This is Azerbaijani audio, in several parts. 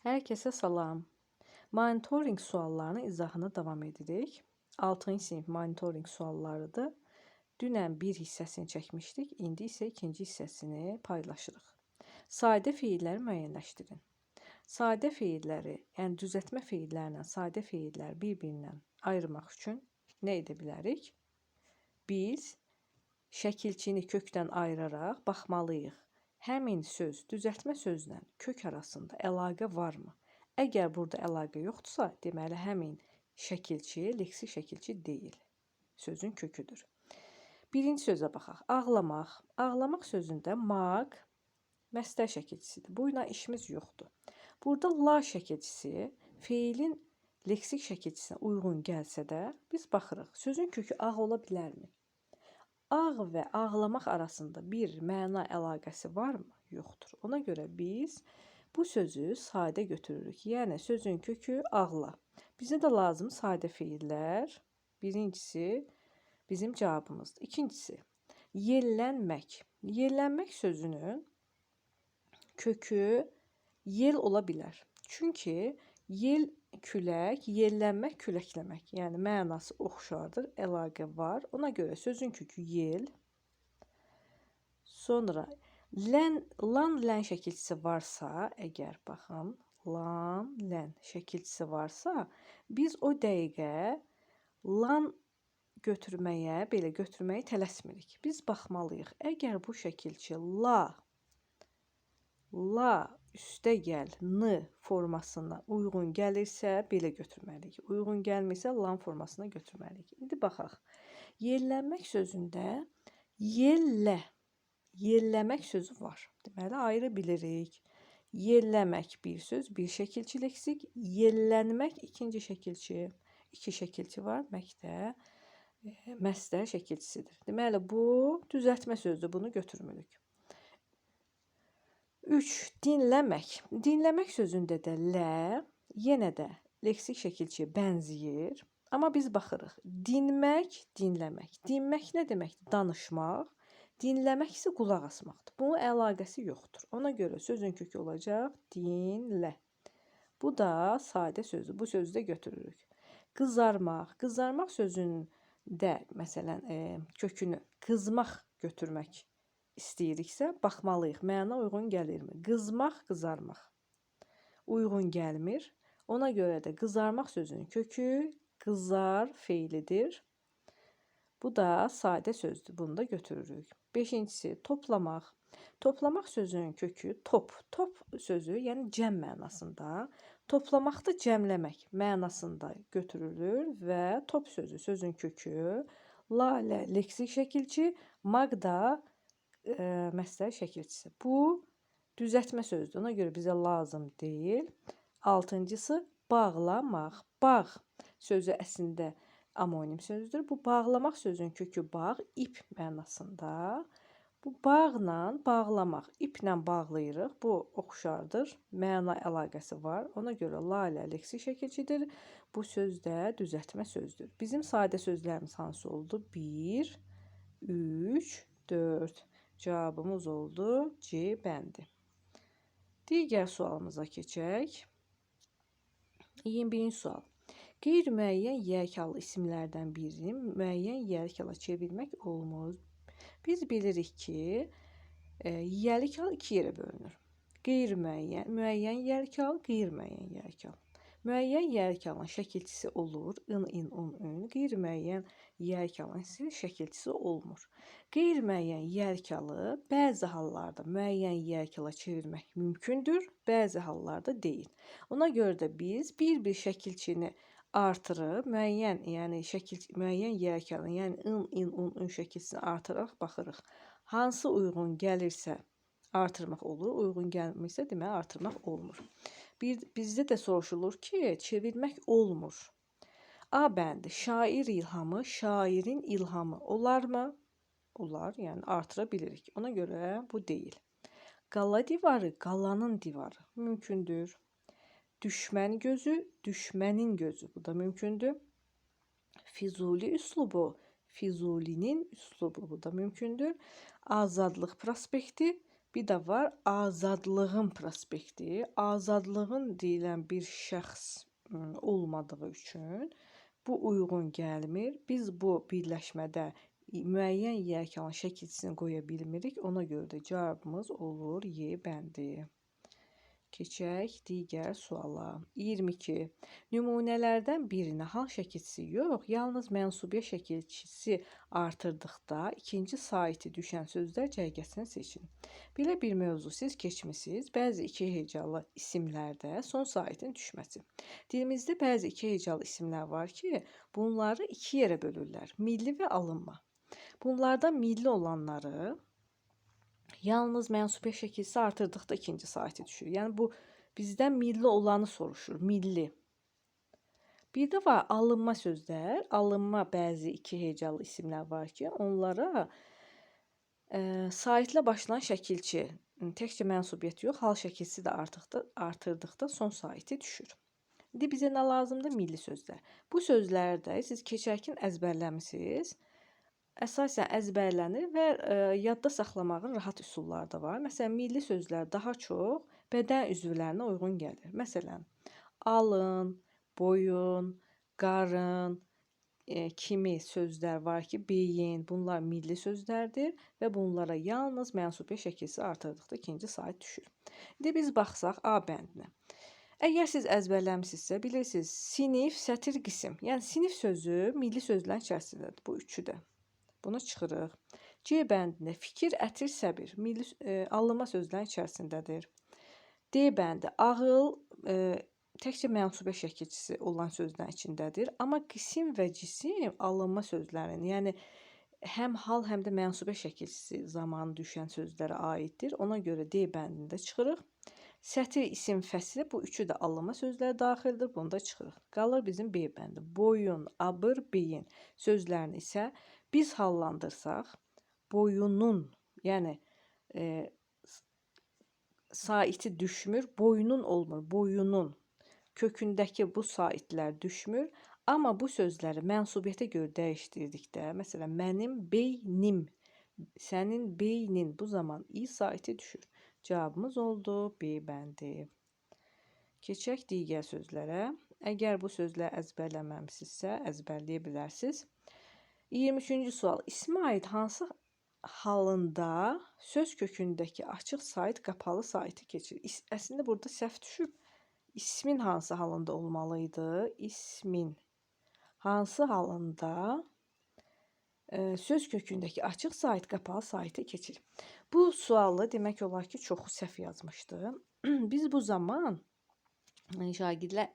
Herkese salam. Monitoring suallarının izahına davam edirik. 6-cı sinif monitoring suallarıdır. Dünən bir hissəsini çəkmişdik, indi isə ikinci hissəsini paylaşırıq. Sadə feilləri müəyyənləşdirin. Sadə feilləri, yəni düzəltmə feillərlə sadə feilləri bir-birindən ayırmaq üçün nə edə bilərik? Biz şəkilçini kökdən ayıraraq baxmalıyıq. Həmin söz düzəltmə sözlə kök arasında əlaqə varmı? Əgər burada əlaqə yoxdursa, deməli həmin şəkilçi leksik şəkilçi deyil. Sözün köküdür. Birinci sözə baxaq. Ağlamaq. Ağlamaq sözündə maq məstər şəkilçisidir. Bu ilə işimiz yoxdur. Burada la şəkilçisi feilin leksik şəkilçisinə uyğun gəlsə də biz baxırıq. Sözün kökü ağ ola bilərmi? Ağ və ağlamaq arasında bir məna əlaqəsi varmı? Yoxdur. Ona görə biz bu sözü sadə götürürük. Yəni sözün kökü ağla. Bizə də lazım sadə feillər. Birincisi bizim cavabımızdır. İkincisi yellənmək. Yellənmək sözünün kökü yel ola bilər. Çünki yel külək, yellənmək küləkləmək. Yəni mənası oxşardır, əlaqə var. Ona görə sözün kökü yel. Sonra lan, lən şəkilçisi varsa, əgər baxın, lan, lən şəkilçisi varsa, biz o dəqiqə lan götürməyə, belə götürməyə tələsmirik. Biz baxmalıyıq. Əgər bu şəkilçi la üstə gəl, n formasına uyğun gəlirsə, belə götürməliyik. Uyğun gəlmirsə, lan formasına götürməliyik. İndi baxaq. Yellənmək sözündə yellə, yelləmək sözü var. Deməli, ayrı bilirik. Yelləmək bir söz, bir şəkilçi leksik. Yellənmək ikinci şəkilçi. İki şəkilçi var. Məkdə, məstər şəkilçisidir. Deməli, bu düzəltmə sözdür. Bunu götürmürük. 3. Dinləmək. Dinləmək sözündə də lə yenə də leksik şəkilçiyə bənzəyir. Amma biz baxırıq. Dinmək, dinləmək. Dinmək nə deməkdir? Danışmaq. Dinləmək isə qulaq asmaqdır. Bunun əlaqəsi yoxdur. Ona görə sözün kökü olacaq dinlə. Bu da sadə sözdür. Bu sözü də götürürük. Qızarmaq. Qızarmaq sözündə məsələn kökünü qızmaq götürmək istəyiriksə, baxmalıyıq. Məna uyğun gəlirmi? Qızmaq, qızarmaq. Uyğun gəlmir. Ona görə də qızarmaq sözünün kökü qızar feilidir. Bu da sadə sözdür. Bunu da götürürük. 5-incisi toplamaq. Toplamaq sözünün kökü top. Top sözü, yəni cəm mənasında. Toplamaq da cəmləmək mənasında götürülür və top sözü sözün kökü la ilə leksik şəkilçi, maq da məstər şəkilçisi. Bu düzəltmə sözdür. Ona görə bizə lazım deyil. 6-cısı bağlamaq. Bağ sözü əslində amonim sözdür. Bu bağlamaq sözün kökü bağ, ip mənasında. Bu bağla bağlamaq, iplə bağlayırıq. Bu oxşardır. Məna əlaqəsi var. Ona görə la ilə leksik şəkilçidir. Bu söz də düzəltmə sözdür. Bizim sadə sözlərimiz hansı oldu? 1, 3, 4. Cavabımız oldu C bəndi. Digər sualımıza keçək. 21-ci sual. Qeyri-müəyyən yiyəkalı isimlərdən birini müəyyən yiyəlikala çevirmək olmur. Biz bilirik ki, yiyəlikal iki yerə bölünür. Qeyri-müəyyən, müəyyən yiyəlikal, qeyri-müəyyən yiyəlikal. Müəyyən yiyəlikalın şəkilçisi olur, ın, in, un, ün. Qeyri-müəyyən yiyəlikalın isə şəkilçisi olmur. Qeyri-müəyyən yiyəlikalı bəzi hallarda müəyyən yiyəlikala çevirmək mümkündür, bəzi hallarda deyil. Ona görə də biz bir şəkilçini artırıb müəyyən, yəni müəyyən yiyəlikalın, yəni ın, in, un, ün şəkilçisini artıraq baxırıq. Hansı uyğun gəlirsə artırmaq olur, uyğun gəlmirsə deməli artırmaq olmur. Bizdə də soruşulur ki, çevirmək olmur. A bəndi şair ilhamı, şairin ilhamı olarmı? Olar, yəni artıra bilirik. Ona görə bu deyil. Qala divarı, qalanın divarı mümkündür. Düşmən gözü, düşmənin gözü. Bu da mümkündür. Füzuli üslubu, Füzulinin üslubu. Bu da mümkündür. Azadlıq prospekti, Bir də var azadlığın prospekti. Azadlığın deyilən bir şəxs olmadığı üçün bu uyğun gəlmir. Biz bu birləşmədə müəyyən yekun şəkilçisini qoya bilmirik. Ona görə də cavabımız olur Y bəndi. Keçək digər suala. 22. Nümunələrdən birinə hal şəkilçisi yox, yalnız mənsubiyyə şəkilçisi artırdıqda ikinci saiti düşən sözlər cərgəsini seçin. Belə bir mövzu siz keçmisiniz. Bəzi iki hecalı isimlərdə son saitin düşməsi. Dilimizdə bəzi iki hecalı isimlər var ki, bunları iki yerə bölürlər. Milli və alınma. Bunlardan milli olanları yalnız mənsubiyyə şəkilçisi artırdıqda ikinci saiti düşür. Yəni bu bizdən milli olanı soruşur. Milli. Bir də var alınma sözlər. Alınma bəzi iki hecalı isimlər var ki, onlara saitlə başlayan şəkilçi, təkcə mənsubiyyət yox, hal şəkilçisi də artırdıqda son saiti düşür. İndi bizə nə lazımdır? Milli sözlər. Bu sözlərdə siz keçərkən əzbərləmisiniz. Əsasən əzbərlənir və yadda saxlamağın rahat üsulları da var. Məsələn, milli sözlər daha çox bədən üzvlərinə uyğun gəlir. Məsələn, alın, boyun, qarın kimi sözlər var ki, beyin, bunlar milli sözlərdir və bunlara yalnız mənsubiyyə şəkilçisi artırdıqda ikinci sait düşür. İndi biz baxsaq A bəndinə. Əgər siz əzbərləmisinizsə, bilirsiniz, sinif, sətir, qisim. Yəni sinif sözü milli sözlərin içərisindədir. Bu üçü də. Bunu çıxırıq. C bəndində fikir, ətir, səbir. Milli alınma sözlərin içərisindədir. D bəndi ağıl, təkcə mənsubiyyə şəkilçisi olan sözlərin içindədir. Amma qisim və cisim alınma sözlərin, yəni həm hal, həm də mənsubiyyə şəkilçisi zamanı düşən sözlərə aiddir. Ona görə D bəndində çıxırıq. Sətir, isim, fəsil, bu üçü də alınma sözləri daxildir. Bunu da çıxırıq. Qalır bizim B bəndi. Boyun, abır, beyin sözlərini isə biz hallandırsaq, boyunun, yəni saiti düşmür, boyunun olmur, boyunun kökündəki bu saitlər düşmür. Amma bu sözləri mənsubiyyətə görə dəyişdirdikdə, məsələn, mənim beynim, sənin beynin, bu zaman i saiti düşür. Cavabımız oldu B bəndi. Keçək digər sözlərə. Əgər bu sözləri əzbərləməmisinizsə, əzbərləyə bilərsiniz. 23-cü sual. İsmə aid hansı halında söz kökündəki açıq sait qapalı saiti keçir? Əslində burada səhv düşüb. İsmin hansı halında olmalıydı? İsmin hansı halında söz kökündəki açıq sait qapalı saiti keçir? Bu sualı demək olar ki, çoxu səhv yazmışdı. Biz bu zaman şagirdlər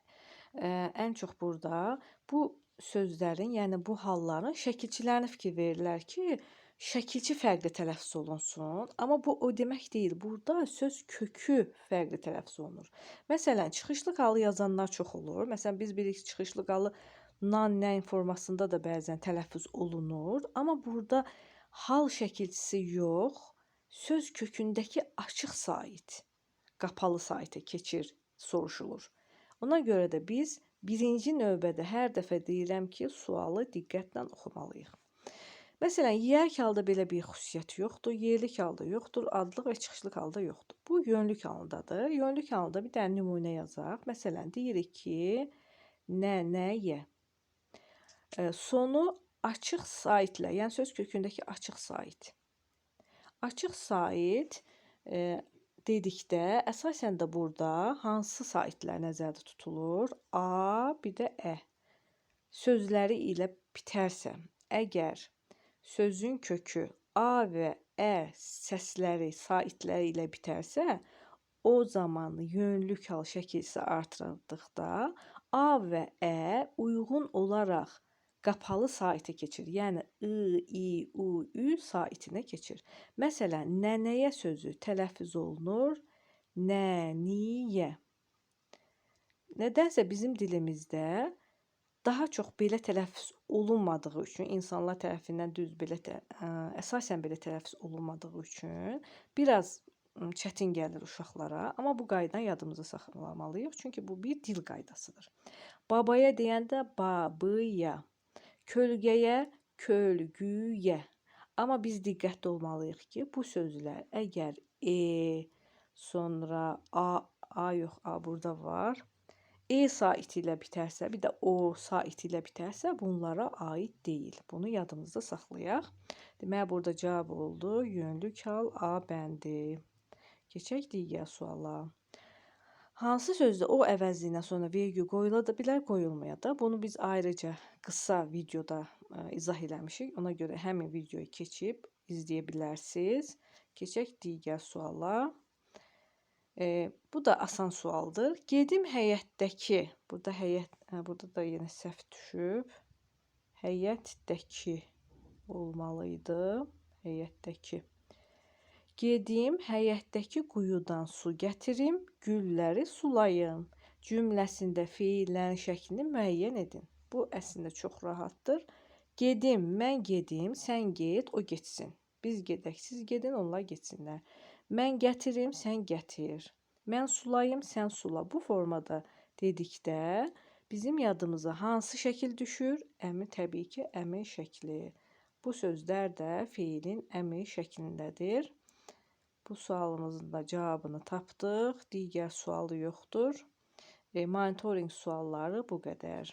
ən çox burada bu sözlərin, yəni bu halların şəkilçilərinə fikir verirlər ki, şəkilçi fərqli tələffüz olunsun. Amma bu o demək deyil. Burada söz kökü fərqli tələffüz olunur. Məsələn, çıxışlı qalı yazanlar çox olur. Məsələn, biz bilirik çıxışlı qalı nan, nəyin formasında da bəzən tələffüz olunur. Amma burada hal şəkilçisi yox, söz kökündəki açıq sait, qapalı saitə keçir soruşulur. Ona görə də biz birinci növbədə hər dəfə deyirəm ki, sualı diqqətlə oxumalıyıq. Məsələn, yiyək halda belə bir xüsusiyyət yoxdur, yerlik halda yoxdur, adlıq və çıxışlıq halda yoxdur. Bu yönlük haldadır. Yönlük halda bir dənə nümunə yazaq. Məsələn, deyirik ki, nəyə? Sonu açıq saitlə, yəni söz kökündəki açıq sait. Açıq sait dedikdə, əsasən də burada hansı saitlər nəzərdə tutulur? A, bir də ə. Sözləri ilə bitərsə, əgər sözün kökü A və ə səsləri, saitləri ilə bitərsə, o zaman yönlük hal şəkilçisi artırıldıqda A və ə uyğun olaraq qapalı saitə keçir. Yəni I, I, U, Ü saitinə keçir. Məsələn, nənəyə sözü tələffüz olunur. Nəniyə. Nədənsə bizim dilimizdə daha çox belə tələffüz olunmadığı üçün, insanlar tərəfindən düz belə əsasən belə tələffüz olunmadığı üçün biraz çətin gəlir uşaqlara. Amma bu qaydanı yadımıza saxlamalıyıq. Çünki bu bir dil qaydasıdır. Babaya deyəndə babıya. Kölgəyə, kölgüyə. Amma biz diqqətli olmalıyıq ki, bu sözlər əgər sonra a yox, a burada var. Saiti ilə bitərsə, bir də o saiti ilə bitərsə, bunlara aid deyil. Bunu yadımızda saxlayaq. Demək, burada cavab oldu. Yönlü kal A bəndi. Keçək digər suala. Hansı sözdə o əvəzinə sonra vergül qoyula da bilər, qoyulmaya da. Bunu biz ayrıca qısa videoda izah eləmişik. Ona görə həmin videoyu keçib izləyə bilərsiniz. Keçək digər suala. Bu da asan sualdır. Gedim həyətdəki, burada da yenə səhv düşüb. Həyətdəki olmalıydı. Həyətdəki. Gedim həyətdəki quyudan su gətirim, gülləri sulayım. Cümləsində feillərin şəklini müəyyən edin. Bu əslində çox rahatdır. Gedim, mən gedim, sən get, o getsin. Biz gedək, siz gedin, onlar getsinlər. Mən gətirim, sən gətir. Mən sulayım, sən sula. Bu formada dedikdə bizim yadımıza hansı şəkil düşür? Təbii ki, əmr şəkli. Bu sözlər də feilin əmr şəklindədir. Bu sualımızın da cavabını tapdıq. Digər sualı yoxdur. Monitoring sualları bu qədər.